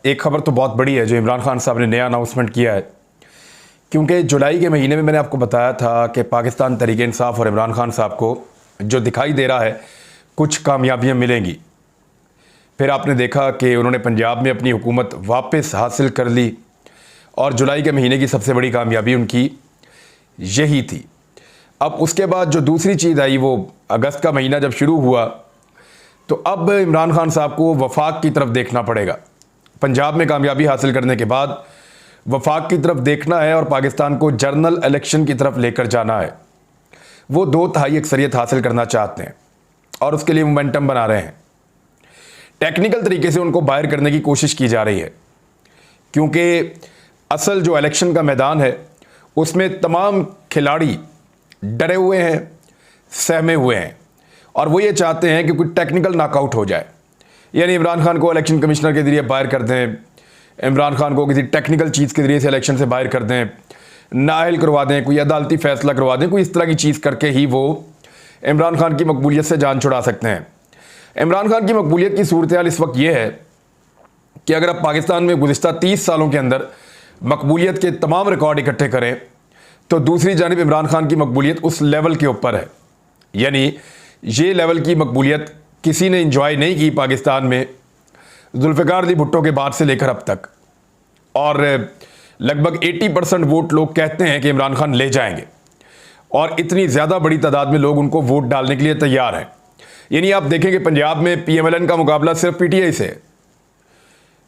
एक खबर तो बहुत बड़ी है जो इमरान खान साहब ने नया अनाउंसमेंट किया है, क्योंकि जुलाई के महीने में मैंने आपको बताया था कि पाकिस्तान तहरीक इंसाफ और इमरान खान साहब को जो दिखाई दे रहा है कुछ कामयाबियां मिलेंगी। फिर आपने देखा कि उन्होंने पंजाब में अपनी हुकूमत वापस हासिल कर ली और जुलाई के महीने की सबसे बड़ी कामयाबी उनकी यही थी। अब उसके बाद जो दूसरी चीज़ आई वो अगस्त का महीना जब शुरू हुआ तो अब इमरान खान साहब को वफाक की तरफ देखना पड़ेगा। पंजाब में कामयाबी हासिल करने के बाद वफाक की तरफ देखना है और पाकिस्तान को जनरल इलेक्शन की तरफ लेकर जाना है। वो 2/3 अक्सरियत हासिल करना चाहते हैं और उसके लिए मोमेंटम बना रहे हैं। टेक्निकल तरीके से उनको बाहर करने की कोशिश की जा रही है, क्योंकि असल जो इलेक्शन का मैदान है उसमें तमाम खिलाड़ी डरे हुए हैं, सहमे हुए हैं और वो ये चाहते हैं कि कोई टेक्निकल नॉकआउट हो जाए, यानी इमरान खान को इलेक्शन कमिश्नर के जरिए बाहर कर दें, इमरान खान को किसी टेक्निकल चीज़ के जरिए से इलेक्शन से बाहर कर दें, नाअहल करवा दें, कोई अदालती फैसला करवा दें, कोई इस तरह की चीज़ करके ही वो इमरान खान की मकबूलियत से जान छुड़ा सकते हैं। इमरान खान की मकबूलियत की सूरत हाल इस वक्त यह है कि अगर आप पाकिस्तान में गुज़िश्ता 30 सालों के अंदर मकबूलियत के तमाम रिकॉर्ड इकट्ठे करें तो दूसरी जानिब इमरान खान की मकबूलियत उस लेवल के ऊपर है। यानी ये लेवल की मकबूलियत किसी ने इंजॉय नहीं की पाकिस्तान में जुल्फ़िकार अली भुट्टो के बाद से लेकर अब तक, और लगभग 80% वोट लोग कहते हैं कि इमरान खान ले जाएंगे और इतनी ज़्यादा बड़ी तादाद में लोग उनको वोट डालने के लिए तैयार हैं। यानी आप देखें कि पंजाब में PMLN का मुकाबला सिर्फ PTI से है,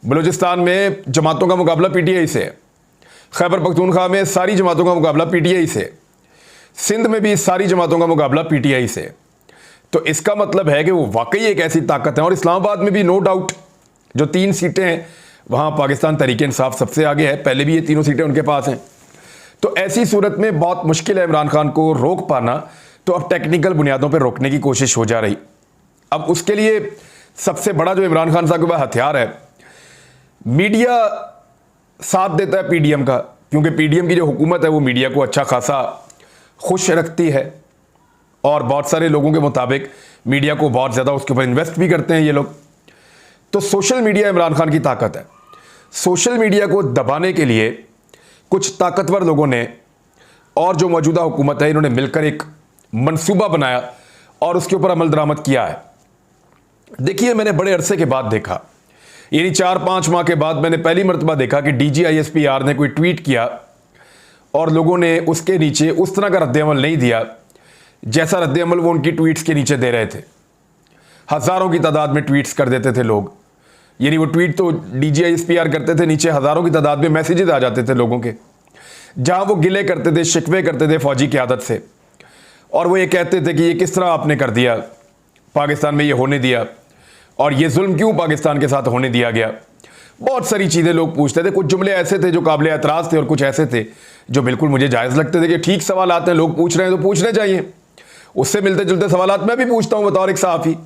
बलूचिस्तान में जमातों का मुकाबला PTI से है, खैबर पख्तूनख्वा में सारी जमातों का मुकाबला PTI से, सिंध में भी सारी जमातों का मुकाबला PTI से। तो इसका मतलब है कि वो वाकई एक ऐसी ताकत है। और इस्लामाबाद में भी नो डाउट जो 3 सीटें हैं वहाँ पाकिस्तान तहरीक इंसाफ सबसे आगे है, पहले भी ये तीनों सीटें उनके पास हैं। तो ऐसी सूरत में बहुत मुश्किल है इमरान खान को रोक पाना, तो अब टेक्निकल बुनियादों पर रोकने की कोशिश हो जा रही। अब उसके लिए सबसे बड़ा जो इमरान खान साहब के पास हथियार है, मीडिया साथ देता है PDM का, क्योंकि PDM की जो हुकूमत है वो मीडिया को अच्छा खासा खुश रखती है और बहुत सारे लोगों के मुताबिक मीडिया को बहुत ज़्यादा उसके ऊपर इन्वेस्ट भी करते हैं ये लोग। तो सोशल मीडिया इमरान खान की ताकत है। सोशल मीडिया को दबाने के लिए कुछ ताकतवर लोगों ने और जो मौजूदा हुकूमत है इन्होंने मिलकर एक मंसूबा बनाया और उसके ऊपर अमल दरामद किया है। देखिए, मैंने बड़े अरसे के बाद देखा, यानी 4-5 माह के बाद मैंने पहली मरतबा देखा कि DGISPR ने कोई ट्वीट किया और लोगों ने उसके नीचे उस तरह का रद्द-ए-अमल नहीं दिया जैसा रद्द-ए-अमल वो उनकी ट्वीट्स के नीचे दे रहे थे। हज़ारों की तादाद में ट्वीट्स कर देते थे लोग, यानी वो ट्वीट तो DGISPR करते थे, नीचे हज़ारों की तादाद में मैसेजेस आ जाते थे लोगों के, जहाँ वो गिले करते थे, शिकवे करते थे फ़ौजी क़यादत से, और वो ये कहते थे कि ये किस तरह आपने कर दिया, पाकिस्तान में ये होने दिया, और ये जुल्म क्यों पाकिस्तान के साथ होने दिया गया। बहुत सारी चीज़ें लोग पूछते थे। कुछ जुमले ऐसे थे जो काबिल एतराज़ थे और कुछ ऐसे थे जो बिल्कुल मुझे जायज़ लगते थे कि ठीक सवाल आते हैं, लोग पूछ रहे हैं तो पूछने चाहिए। उससे मिलते जुलते सवालात मैं भी पूछता हूँ बतौर एक सहाफ़ी।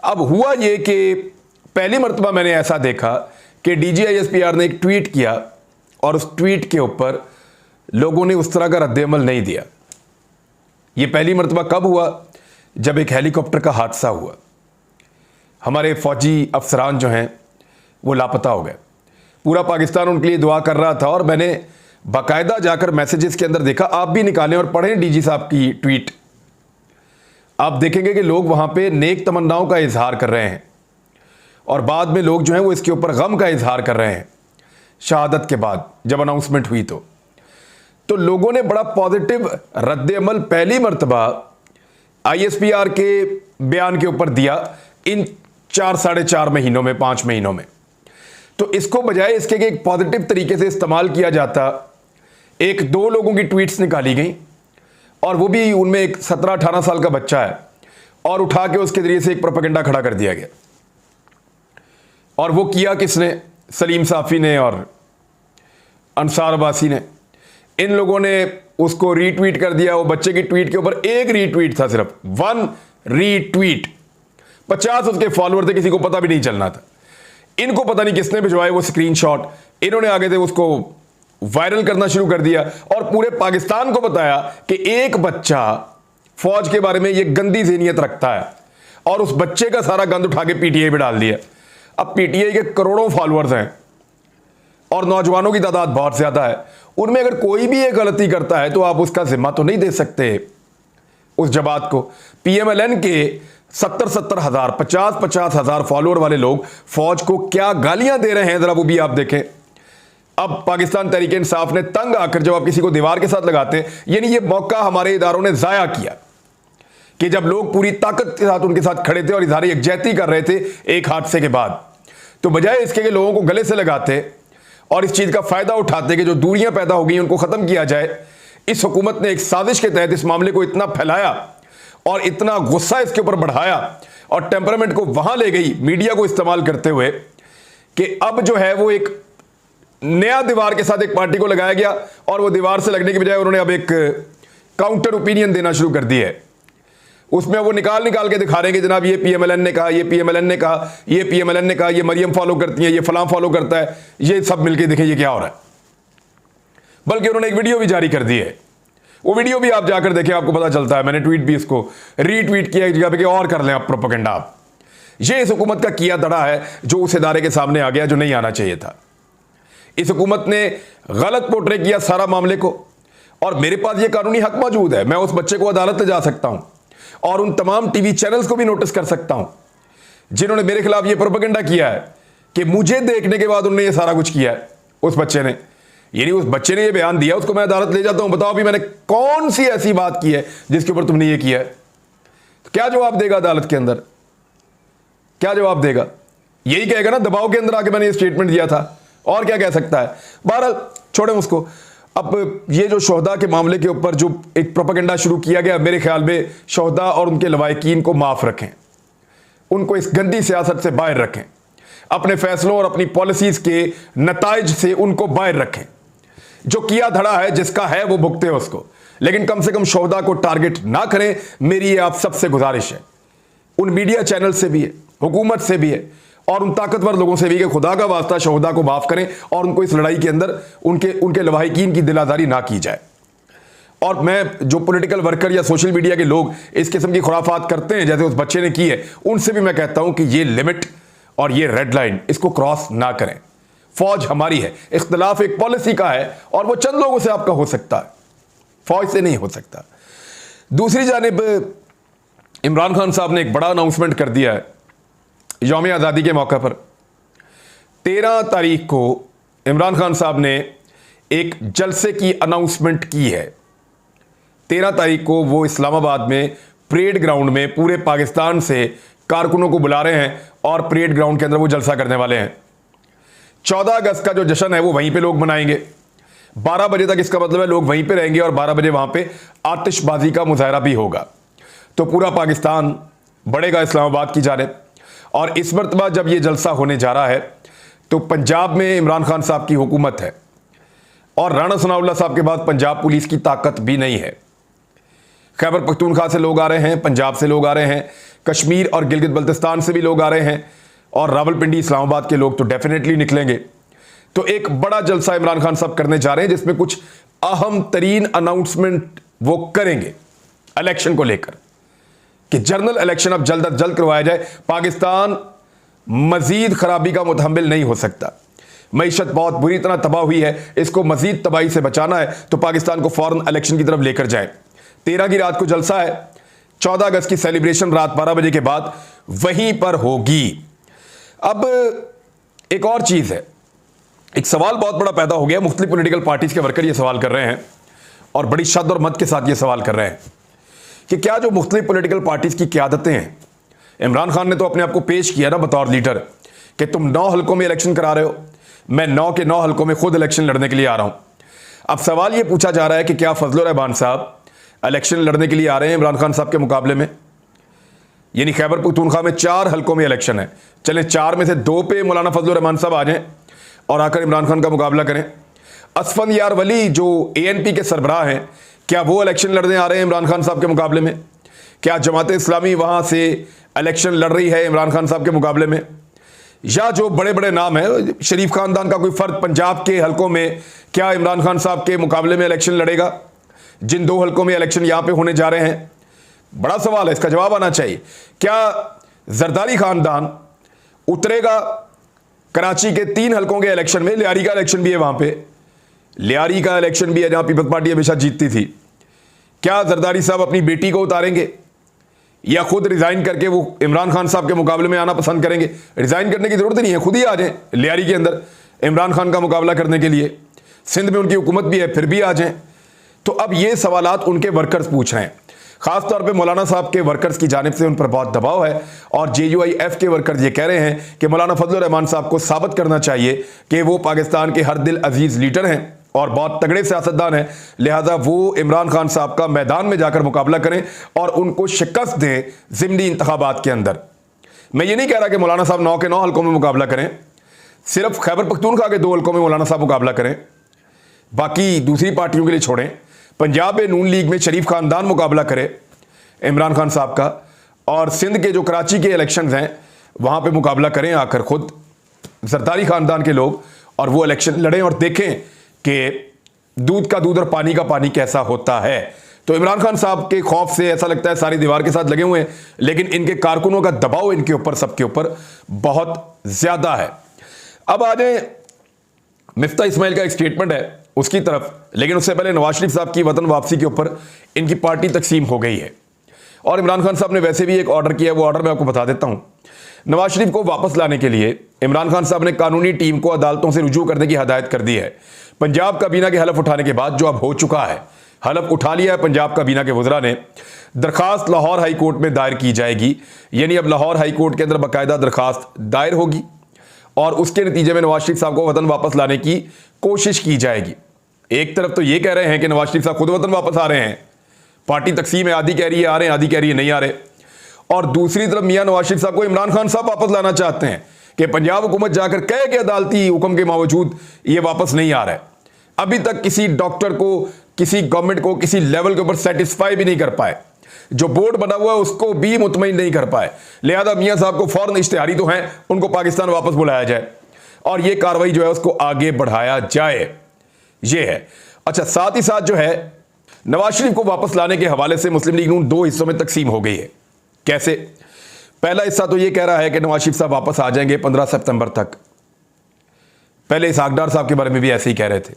अब हुआ ये कि पहली मरतबा मैंने ऐसा देखा कि DGISPR ने एक ट्वीट किया और उस ट्वीट के ऊपर लोगों ने उस तरह का रद्द-ए-अमल नहीं दिया। ये पहली मरतबा कब हुआ? जब एक हेलीकॉप्टर का हादसा हुआ। हमारे फ़ौजी अफसरान जो हैं वो लापता हो गए। पूरा पाकिस्तान उनके लिए दुआ कर रहा था और मैंने बाकायदा जाकर मैसेजेस के अंदर देखा, आप भी निकालें और पढ़ें DG साहब की ट्वीट। आप देखेंगे कि लोग वहाँ पे नेक तमन्नाओं का इजहार कर रहे हैं और बाद में लोग जो हैं वो इसके ऊपर गम का इजहार कर रहे हैं शहादत के बाद जब अनाउंसमेंट हुई। तो लोगों ने बड़ा पॉजिटिव रद्द-ए-अमल पहली मरतबा ISPR के बयान के ऊपर दिया इन 4-4.5 महीनों में, 5 महीनों में। तो इसको बजाय इसके कि एक पॉजिटिव तरीके से इस्तेमाल किया जाता, 1-2 लोगों की ट्वीट्स निकाली गई और वो भी उनमें एक 17-18 साल का बच्चा है और उठा के उसके जरिए से एक प्रोपेगेंडा खड़ा कर दिया गया। और वो किया किसने? सलीम साफ़ी ने और अंसार अब्बासी ने। इन लोगों ने उसको रीट्वीट कर दिया। वो बच्चे की ट्वीट के ऊपर एक रीट्वीट था, सिर्फ 1 रीट्वीट, 50 उसके फॉलोअर थे, किसी को पता भी नहीं चलना था। इनको पता नहीं किसने भिजवाए वो स्क्रीनशॉट, इन्होंने आगे से उसको वायरल करना शुरू कर दिया और पूरे पाकिस्तान को बताया कि एक बच्चा फौज के बारे में ये गंदी ज़हनियत रखता है और उस बच्चे का सारा गंद उठा के PTI पे डाल दिया। अब PTI के करोड़ों फॉलोअर्स हैं और नौजवानों की तादाद बहुत ज़्यादा है। उनमें अगर कोई भी एक गलती करता है तो आप उसका जिम्मा तो नहीं दे सकते उस जमात को। PMLN के 70-70 हज़ार 50-50 हज़ार फॉलोअर वाले लोग फौज को क्या गालियां दे रहे हैं, जरा वो भी आप देखें। अब पाकिस्तान तहरीक इंसाफ ने तंग आकर जब आप किसी को दीवार के साथ लगाते हैं, यानी ये मौका हमारे इदारों ने ज़ाया किया कि जब लोग पूरी ताकत के साथ उनके साथ खड़े थे और इजहार यकजहती कर रहे थे एक हादसे के बाद, तो बजाय इसके कि लोगों को गले से लगाते और इस चीज़ का फ़ायदा उठाते कि जो दूरियां पैदा हो गई उनको ख़त्म किया जाए, इस हुकूमत ने एक साजिश के तहत इस मामले को इतना फैलाया और इतना गुस्सा इसके ऊपर बढ़ाया और टेम्परामेंट को वहां ले गई मीडिया को इस्तेमाल करते हुए कि अब जो है वो एक नया दीवार के साथ एक पार्टी को लगाया गया और वो दीवार से लगने की बजाय उन्होंने अब एक काउंटर ओपिनियन देना शुरू कर दी है। उसमें वो निकाल के दिखा रहे हैं कि जनाब ये PMLN ने कहा, ये PMLN ने कहा, ये PMLN ने कहा, ये मरियम फॉलो करती है, ये फलां फॉलो करता है, ये सब मिलके देखें ये क्या हो रहा है। बल्कि उन्होंने एक वीडियो भी जारी कर दी है, वो वीडियो भी आप जाकर देखें, आपको पता चलता है। मैंने ट्वीट भी इसको रीट्वीट किया एक जगह पे कि और कर लें आप प्रोपेगेंडा। आप ये इस हुकूमत का किया दड़ा है जो उस इदारे के सामने आ गया जो नहीं आना चाहिए था। इस हुकूमत ने गलत पोर्ट्रे किया सारा मामले को, और मेरे पास ये कानूनी हक मौजूद है, मैं उस बच्चे को अदालत ले जा सकता हूं और उन तमाम टीवी चैनल्स को भी नोटिस कर सकता हूं जिन्होंने मेरे खिलाफ ये प्रोपेगेंडा किया है कि मुझे देखने के बाद उन्होंने ये सारा कुछ किया है। उस बच्चे ने, यानी उस बच्चे ने ये बयान दिया, उसको मैं अदालत ले जाता हूं, बताओ भी मैंने कौन सी ऐसी बात की है जिसके ऊपर तुमने ये किया है। तो क्या जवाब देगा अदालत के अंदर, क्या जवाब देगा? यही कहेगा ना दबाव के अंदर आके मैंने ये स्टेटमेंट दिया था, और क्या कह सकता है। बहरहाल छोड़ें उसको। अब ये जो शोहदा के मामले के ऊपर जो एक प्रोपेगेंडा शुरू किया गया, मेरे ख्याल में शोहदा और उनके लवाहिकीन को माफ रखें, उनको इस गंदी सियासत से बाहर रखें, अपने फैसलों और अपनी पॉलिसीज के नताइज से उनको बाहर रखें। जो किया धड़ा है, जिसका है वो भुगते उसको, लेकिन कम से कम शोहदा को टारगेट ना करें, मेरी ये आप सबसे गुजारिश है। उन मीडिया चैनल से भी है, हुकूमत से भी है और उन ताकतवर लोगों से भी कि खुदा का वास्ता शोहदा को माफ करें और उनको इस लड़ाई के अंदर उनके लवाहिकीन की दिलादारी ना की जाए। और मैं जो पॉलिटिकल वर्कर या सोशल मीडिया के लोग इस किस्म की खुराफात करते हैं जैसे उस बच्चे ने की है, उनसे भी मैं कहता हूं कि ये लिमिट और ये रेड लाइन इसको क्रॉस ना करें। फौज हमारी है, इख्तिलाफ एक पॉलिसी का है और वो चंद लोगों से आपका हो सकता है, फौज से नहीं हो सकता। दूसरी जानिब इमरान खान साहब ने एक बड़ा अनाउंसमेंट कर दिया है यौम आज़ादी के मौके पर। 13 तारीख को इमरान खान साहब ने एक जलसे की अनाउंसमेंट की है। 13 तारीख को वो इस्लामाबाद में परेड ग्राउंड में पूरे पाकिस्तान से कारकुनों को बुला रहे हैं और परेड ग्राउंड के अंदर वो जलसा करने वाले हैं। 14 अगस्त का जो जश्न है वो वहीं पे लोग मनाएंगे। 12 बजे तक इसका मतलब है लोग वहीं पे रहेंगे और 12 बजे वहां पे आतिशबाजी का मुजाहरा भी होगा। तो पूरा पाकिस्तान बढ़ेगा इस्लामाबाद की जानिब। और इस मरतबा जब ये जलसा होने जा रहा है तो पंजाब में इमरान खान साहब की हुकूमत है और राणा सनाउल्लाह साहब के बाद पंजाब पुलिस की ताकत भी नहीं है। खैबर पख्तूनख्वा से लोग आ रहे हैं, पंजाब से लोग आ रहे हैं, कश्मीर और गिलगित बल्तिस्तान से भी लोग आ रहे हैं और रावलपिंडी इस्लामाबाद के लोग तो डेफिनेटली निकलेंगे। तो एक बड़ा जलसा इमरान खान साहब करने जा रहे हैं जिसमें कुछ अहम तरीन अनाउंसमेंट वो करेंगे इलेक्शन को लेकर कि जनरल इलेक्शन अब जल्द अज जल्द करवाया जाए। पाकिस्तान मजीद खराबी का मुतहम्मिल नहीं हो सकता। मईशत बहुत बुरी तरह तबाह हुई है, इसको मजीद तबाही से बचाना है तो पाकिस्तान को फौरन इलेक्शन की तरफ लेकर जाए। 13 की रात को जलसा है, 14 अगस्त की सेलिब्रेशन रात 12 बजे के बाद वहीं पर होगी। अब एक और चीज़ है, एक सवाल बहुत बड़ा पैदा हो गया, मुख्तलिफ पॉलिटिकल पार्टीज के वर्कर ये सवाल कर रहे हैं और बड़ी शद्द और मद के साथ ये सवाल कर रहे हैं कि क्या जो मुख्तलिफ पॉलिटिकल पार्टीज की क़यादतें हैं, इमरान खान ने तो अपने आप को पेश किया ना बतौर लीडर कि तुम 9 हल्कों में इलेक्शन करा रहे हो, मैं 9 के 9 हल्कों में खुद इलेक्शन लड़ने के लिए आ रहा हूं। अब सवाल ये पूछा जा रहा है कि क्या फजलुर रहमान साहब इलेक्शन लड़ने के लिए आ रहे हैं इमरान खान साहब के मुकाबले में? यानी खैबर पख्तूनख्वा में 4 हल्कों में इलेक्शन है, चले 4 में से 2 पे मौलाना फजलुर रहमान साहब आ जाएं और आकर इमरान खान का मुकाबला करें। असफंदयार वली जो ANP के सरबराह हैं, क्या वो इलेक्शन लड़ने आ रहे हैं इमरान खान साहब के मुकाबले में? क्या जमात इस्लामी वहाँ से इलेक्शन लड़ रही है इमरान खान साहब के मुकाबले में? या जो बड़े बड़े नाम है, शरीफ खानदान का कोई फ़र्द पंजाब के हल्कों में क्या इमरान खान साहब के मुकाबले में इलेक्शन लड़ेगा? जिन 2 हल्कों में इलेक्शन यहाँ पे होने जा रहे हैं, बड़ा सवाल है, इसका जवाब आना चाहिए। क्या जरदारी खानदान उतरेगा कराची के 3 हलकों के इलेक्शन में, लियारी का इलेक्शन भी है वहां पे, लियारी का इलेक्शन भी है जहां पीपल्स पार्टी हमेशा जीतती थी। क्या जरदारी साहब अपनी बेटी को उतारेंगे या खुद रिजाइन करके वो इमरान खान साहब के मुकाबले में आना पसंद करेंगे? रिजाइन करने की जरूरत नहीं है, खुद ही आ जाएं लियारी के अंदर इमरान खान का मुकाबला करने के लिए। सिंध में उनकी हुकूमत भी है, फिर भी आ जाएं। तो अब ये सवालात उनके वर्कर्स पूछ रहे हैं, खासतौर पे मौलाना साहब के वर्कर्स की जानिब से उन पर बहुत दबाव है। और JUIF के वर्कर्स ये कह रहे हैं कि मौलाना फजलुर रहमान साहब को साबित करना चाहिए कि वो पाकिस्तान के हर दिल अजीज लीडर हैं और बहुत तगड़े सियासतदान हैं, लिहाजा वो इमरान खान साहब का मैदान में जाकर मुकाबला करें और उनको शिकस्त दें ज़िमनी इंतखाबात के अंदर। मैं ये नहीं कह रहा कि मौलाना साहब 9 के 9 हलकों में मुकाबला करें, सिर्फ खैबर पख्तूनख्वा के 2 हलकों में मौलाना साहब मुकाबला करें, बाकी दूसरी पार्टियों के लिए छोड़ें। पंजाब में नून लीग में शरीफ खानदान मुकाबला करे इमरान खान साहब का, और सिंध के जो कराची के इलेक्शंस हैं वहाँ पे मुकाबला करें आकर खुद जरदारी खानदान के लोग, और वो इलेक्शन लड़ें और देखें कि दूध का दूध और पानी का पानी कैसा होता है। तो इमरान खान साहब के खौफ से ऐसा लगता है सारी दीवार के साथ लगे हुए हैं, लेकिन इनके कारकुनों का दबाव इनके ऊपर, सबके ऊपर बहुत ज़्यादा है। अब आ जाए मिफ्ता इस्माइल का एक स्टेटमेंट है उसकी तरफ, लेकिन उससे पहले नवाज शरीफ साहब की वतन वापसी के ऊपर इनकी पार्टी तकसीम हो गई है और इमरान खान साहब ने वैसे भी एक ऑर्डर किया है, वो ऑर्डर मैं आपको बता देता हूं। नवाज शरीफ को वापस लाने के लिए इमरान खान साहब ने कानूनी टीम को अदालतों से रुजू करने की हदायत कर दी है। पंजाब काबीना के हलफ उठाने के बाद, जो अब हो चुका है, हलफ उठा लिया है पंजाब काबीना के वज़रा ने, दरखास्त लाहौर हाई कोर्ट में दायर की जाएगी। यानी अब लाहौर हाई कोर्ट के अंदर बाकायदा दरखास्त दायर होगी और उसके नतीजे में नवाज शरीफ साहब को वतन वापस लाने की कोशिश की जाएगी। एक तरफ तो ये कह रहे हैं कि नवाज शरीफ साहब खुद वतन वापस आ रहे हैं, पार्टी तकसीम है, आधी कह रही है आ रहे हैं, आधी कह रही है नहीं आ रहे, और दूसरी तरफ मियां नवाज शरीफ साहब को इमरान खान साहब वापस लाना चाहते हैं कि पंजाब हुकूमत जाकर कहे कि अदालती हुक्म के बावजूद ये वापस नहीं आ रहा है। अभी तक किसी डॉक्टर को, किसी गवर्नमेंट को किसी लेवल के ऊपर सेटिस्फाई भी नहीं कर पाए, जो बोर्ड बना हुआ है उसको भी मुतमईन नहीं कर पाए। लिहाजा मियां साहब को फौरन इश्तिहारी तो हैं, उनको पाकिस्तान वापस बुलाया जाए और ये कार्रवाई जो है उसको आगे बढ़ाया जाए, ये है। अच्छा, साथ ही साथ जो है नवाज शरीफ को वापस लाने के हवाले से मुस्लिम लीग नून 2 हिस्सों में तकसीम हो गई है। कैसे? पहला हिस्सा तो ये कह रहा है कि नवाज शरीफ साहब वापस आ जाएंगे 15 सितंबर तक। पहले इसहाक डार साहब के बारे में भी ऐसे ही कह रहे थे,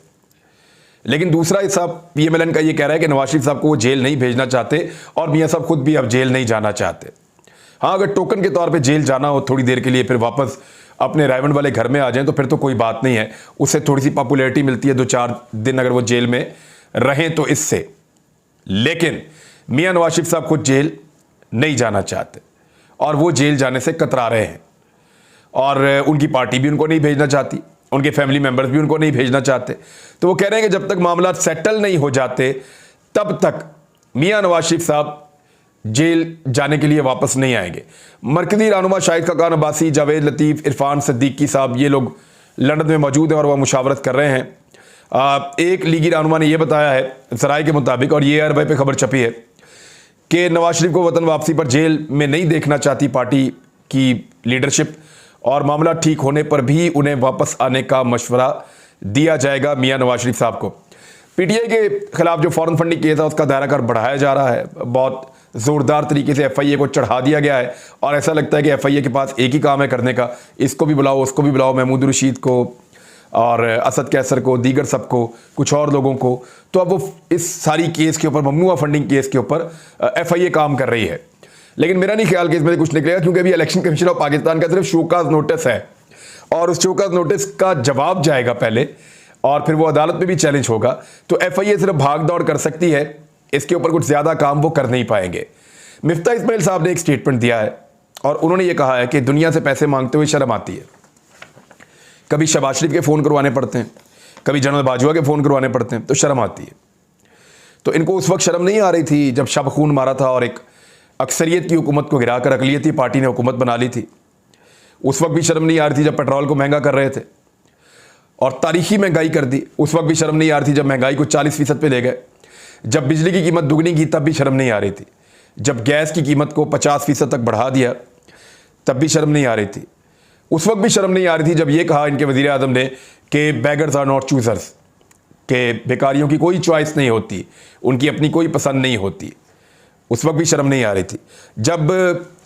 लेकिन दूसरा हिस्सा PMLN का ये कह रहा है कि नवाज शरीफ साहब को वो जेल नहीं भेजना चाहते और मियां साहब खुद भी अब जेल नहीं जाना चाहते। हाँ, अगर टोकन के तौर पे जेल जाना हो थोड़ी देर के लिए, फिर वापस अपने रायवंड वाले घर में आ जाएं तो फिर तो कोई बात नहीं है, उससे थोड़ी सी पॉपुलैरिटी मिलती है 2-4 दिन अगर वो जेल में रहें तो इससे। लेकिन मियां नवाज शरीफ साहब खुद जेल नहीं जाना चाहते और वो जेल जाने से कतरा रहे हैं और उनकी पार्टी भी उनको नहीं भेजना चाहती, उनके फैमिली मेंबर्स भी उनको नहीं भेजना चाहते। तो वो कह रहे हैं कि जब तक मामला सेटल नहीं हो जाते तब तक मियां नवाज शरीफ साहब जेल जाने के लिए वापस नहीं आएंगे। मरकजी रहनुमा शाहिद खाकान अब्बासी, जावेद लतीफ़, इरफान सिद्दीकी साहब, ये लोग लंदन में मौजूद हैं और वह मुशावरत कर रहे हैं। एक लीगी रहनुमा ने यह बताया है ज़राए के मुताबिक, और ये अरब पे खबर छपी है, कि नवाज शरीफ को वतन वापसी पर जेल में नहीं देखना चाहती पार्टी की लीडरशिप और मामला ठीक होने पर भी उन्हें वापस आने का मशवरा दिया जाएगा मियां नवाज शरीफ साहब को। PTI के खिलाफ जो फॉरेन फंडिंग केस है उसका दायरा कर बढ़ाया जा रहा है, बहुत ज़ोरदार तरीके से FIA को चढ़ा दिया गया है और ऐसा लगता है कि FIA के पास एक ही काम है करने का, इसको भी बुलाओ उसको भी बुलाओ, महमूद रशीद को और असद कैसर को, दीगर सबको, कुछ और लोगों को। तो अब वो इस सारी केस के ऊपर, ममनुआ फंडिंग केस के ऊपर FIA काम कर रही है। लेकिन मेरा नहीं ख्याल कि इसमें कुछ निकलेगा, क्योंकि अभी इलेक्शन कमीशन ऑफ पाकिस्तान का सिर्फ शोकाज नोटिस है और उस शोकाज नोटिस का जवाब जाएगा पहले और फिर वो अदालत में भी चैलेंज होगा। तो FIA सिर्फ भाग दौड़ कर सकती है, इसके ऊपर कुछ ज़्यादा काम वो कर नहीं पाएंगे। मिफ्ता इस्माइल साहब ने एक स्टेटमेंट दिया है और उन्होंने ये कहा है कि दुनिया से पैसे मांगते हुए शर्म आती है। कभी शहबाज शरीफ के फ़ोन करवाने पड़ते हैं, कभी जनरल बाजवा के फ़ोन करवाने पड़ते हैं, तो शर्म आती है। तो इनको उस वक्त शर्म नहीं आ रही थी जब शब खून मारा था और एक अक्सरियत की हुकूमत को गिराकर अकलियती पार्टी ने हुकूमत बना ली थी। उस वक्त भी शर्म नहीं आ रही थी जब पेट्रोल को महंगा कर रहे थे और तारीखी महंगाई कर दी। उस वक्त भी शर्म नहीं आ रही थी जब महंगाई को 40% पे ले गए। जब बिजली की कीमत दुगनी की तब भी शर्म नहीं आ रही थी। जब गैस की कीमत को 50% तक बढ़ा दिया तब भी शर्म नहीं आ रही थी। उस वक्त भी शर्म नहीं आ रही थी जब ये कहा इनके वज़ीर आज़म ने कि बेगर्स आर नॉट चूज़र्स, के बेकारियों की कोई चॉइस नहीं होती, उनकी अपनी कोई पसंद नहीं होती। उस वक्त भी शर्म नहीं आ रही थी। जब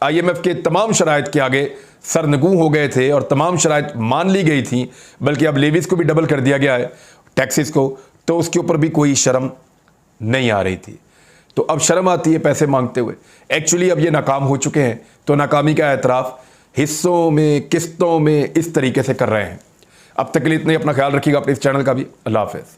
IMF के तमाम शराइत के आगे सरनगू हो गए थे और तमाम शराइत मान ली गई थी, बल्कि अब लेवीज़ को भी डबल कर दिया गया है, टैक्सेस को, तो उसके ऊपर भी कोई शर्म नहीं आ रही थी। तो अब शर्म आती है पैसे मांगते हुए। एक्चुअली अब ये नाकाम हो चुके हैं, तो नाकामी का एतराफ़ हिस्सों में, किस्तों में इस तरीके से कर रहे हैं। अब तक के लिए इतना ही। अपना ख्याल रखिएगा, अपने इस चैनल का भी। अल्लाह हाफ़िज़।